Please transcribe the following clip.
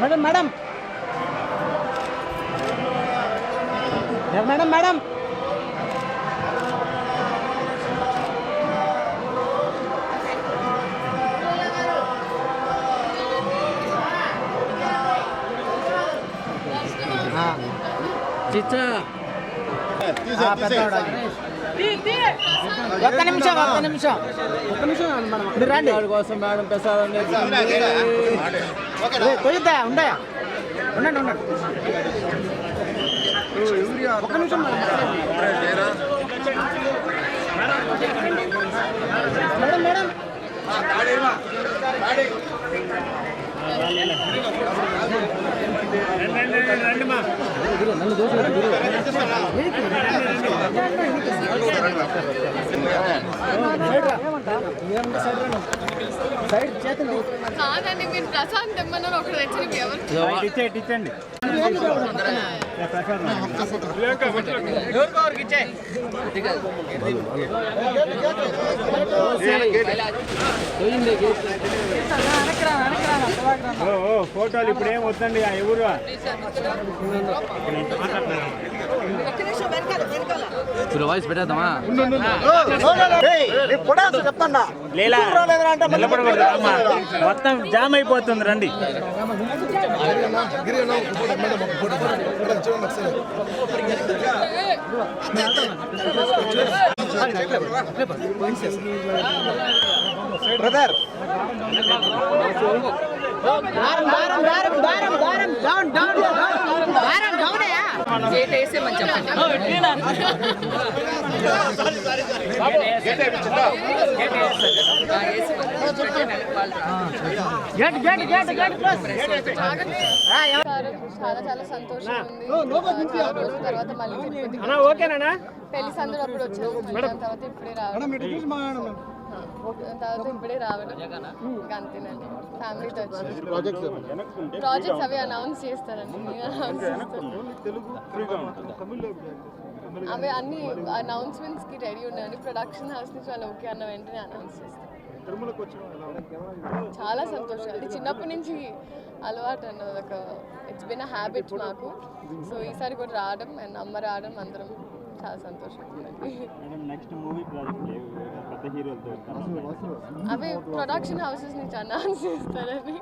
Madam madam madam madam చిచ్చా ఒక్క నిమిషం మీరు రండి కోసం మేడం ప్రసాదం కొయ్యద్దా ఉండయా ఉండండి ఒక్క నిమిషం మేడం మేడం నన్ను దోష సైడ్ చేతండి కాదండి మీరు ప్రసాదం తెమ్మన్నారు ఒకటి తెచ్చి ఎవరు ఇచ్చండి ఫోటోలు ఇప్పుడు ఏం వద్దండి ఎవరు వాయిస్ పెట్టేద్దామా మొత్తం జామ్ అయిపోతుంది రండి బ్రదర్ చాలా చాలా సంతోషం ఉంది. తర్వాత మళ్ళీ పెళ్లి సందులో అప్పుడు వచ్చాను, తర్వాత ఇప్పుడే రావడం ఇంకా అంతేనండి. ఫ్యామిలీతో వచ్చి ప్రాజెక్ట్స్ అవి అనౌన్స్ చేస్తారండి, అవి అన్ని అనౌన్స్మెంట్స్కి రెడీ ఉన్నాయండి. ప్రొడక్షన్ హౌస్ నుంచి వాళ్ళు ఓకే అన్న వెంటనే అనౌన్స్ చేస్తారు. చాలా సంతోషం, అది చిన్నప్పటి నుంచి అలవాటు అన్నది, ఒక ఇట్స్ బిన్ అ హ్యాబిట్ మాకు. సో ఈసారి కూడా రావడం అండ్ అమ్మ రావడం అందరం చాలా సంతోషం. అవి ప్రొడక్షన్ హౌసెస్ నుంచి అనౌన్స్ చేస్తారని